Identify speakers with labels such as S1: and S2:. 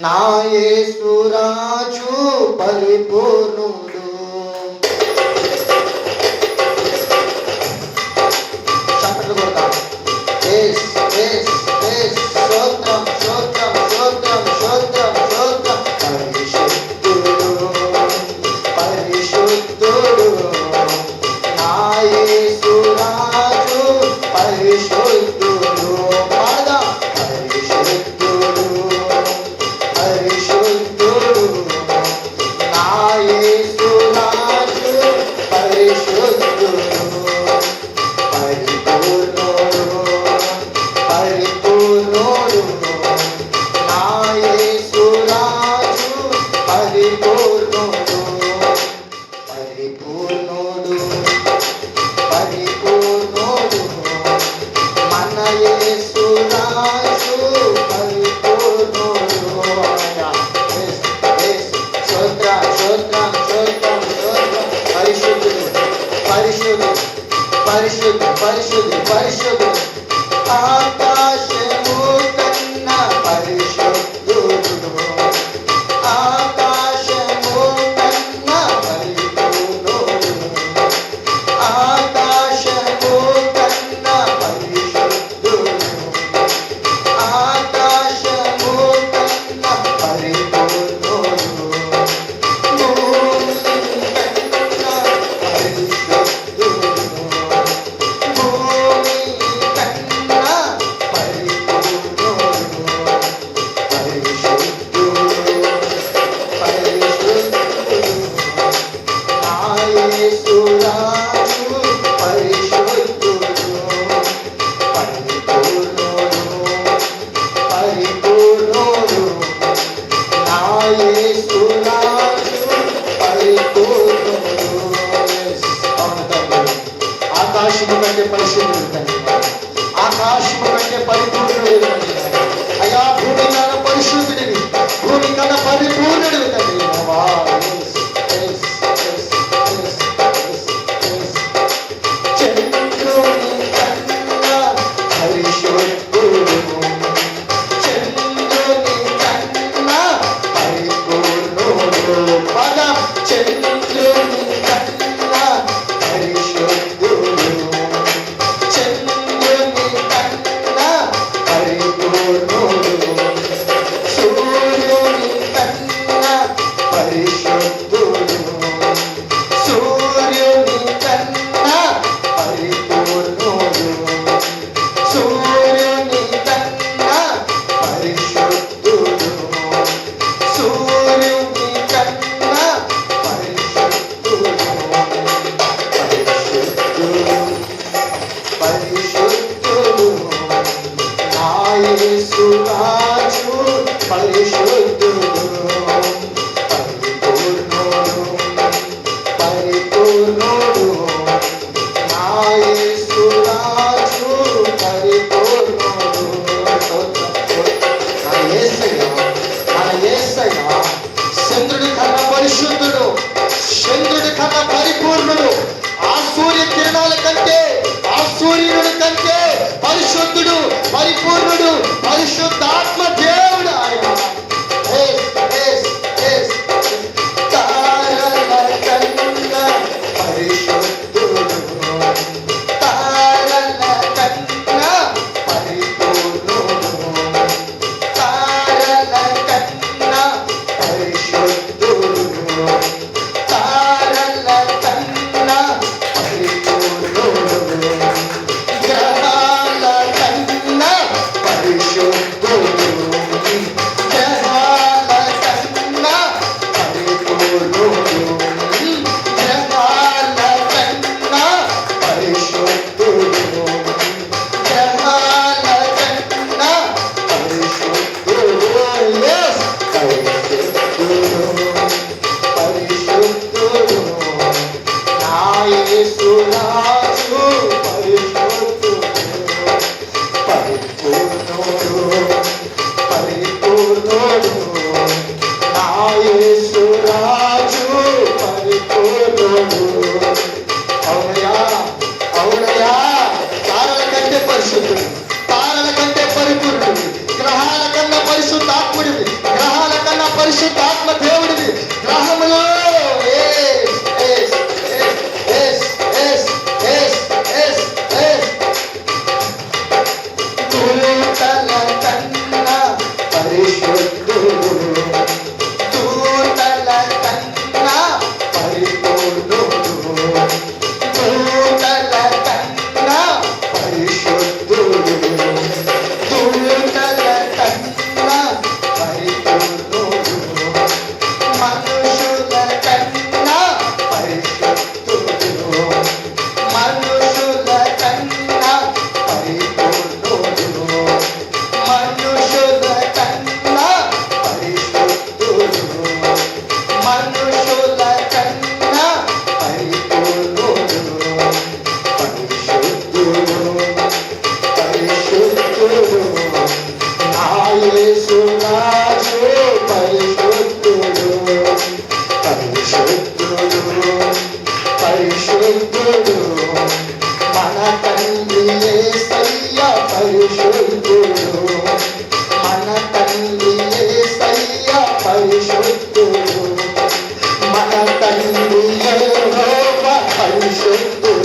S1: నా యేసు రాజు పరిపూర్ణుడు. చప్పట్లు కొడతాం. స్తోత్రం స్తోత్రం స్తోత్రం స్తోత్రం స్తోత్రం. పరిశుద్ధుడు పరిశుద్ధుడు నా యేసు రాజు పరిశుద్ధుడు. పాడదాం. పరిశుద్ధుడు పరిశుద్ధుడు నా యేసు రాజు పరిశుద్ధుడు. పరిపూర్ణుడు పరిపూర్ణుడు నా యేసు రాజు పరిపూర్ణుడు. పరిపూర్ణుడు పరిపూర్ణుడు మన యేసు రాజు పరిపూర్ణుడు. స్తోత్రం స్తోత్రం స్తోత్రం స్తోత్రం. పరిశుద్ధుడు పరిశుద్ధుడు పరిశుద్ధుడు పరిశుద్ధుడు పరిశుద్ధుడు. ఆకాశము కన్నా పరిశుద్ధుడు ఆకాశము కన్నా పరిపూర్ణుడు ఆకాశము కన్నా పరిశుద్ధుడు ఆకాశము కన్నా పరిపూర్ణుడు. భూమి కన్నా పరిశుద్ధుడు భూమి కన్నా పరిపూర్ణుడు. పరిశుద్ధుడు పరిశుద్ధుడు నా యేసు రాజు పరిశుద్ధుడు. పరిపూర్ణుడు పరిపూర్ణుడు నా యేసు రాజు పరిపూర్ణుడు. ఆకాశము కంటే పరిశుద్ధుడు తండ్రి. ఆకాశము కంటే పరిపూర్ణుడు తండ్రి. అయ్యా భూమి కన్నా పరిశుద్ధుడివి భూమి కన్నా పరిపూర్ణుడివి తండ్రి. చంద్రుని కన్నా పరిశుద్ధుడు చంద్రుని కన్నా పరిపూర్ణుడు. పదం. చంద్రుని కన్నా పరిశుద్ధుడు చంద్రుని కన్నా పరిపూర్ణుడు. సూర్యుని కన్నా పరిశుద్ధుడు సూర్యుని కన్నా పరిపూర్ణుడు సూర్యుని కన్నా పరిశుద్ధుడు సూర్యుని కన్నా పరిశుద్ధుడు. పరిశుద్ధుడు పరిశుద్ధుడు నా యేసు రాజు పరిశుద్ధుడు. పరిపూర్ణుడు పరిపూర్ణుడు నా యేసు రాజు పరిపూర్ణుడు. నా యేసయ్య మన యేసయ్య చంద్రుడి కన్నా పరిశుద్ధుడు చంద్రుడి కన్నా పరిపూర్ణుడు. ఆ సూర్య కిరణాల కంటే ఆ సూర్యుడి కంటే పరిశుద్ధుడు పరిపూర్ణుడు పరిశుద్ధాత్మ దేవుడు ఆయన. తారల కన్నా పరిశుద్ధుడు తారల కన్నా పరిపూర్ణుడు తారల కన్నా పరిశుద్ధుడు తారల కన్నా పరిపూర్ణుడు గ్రహాల కన్నా పరిశుద్ధుడు. పరిశుద్ధుడు, మన తండ్రి యేసయ్య పరిశుద్ధుడు, మన తండ్రి యెహోవా పరిశుద్ధుడు.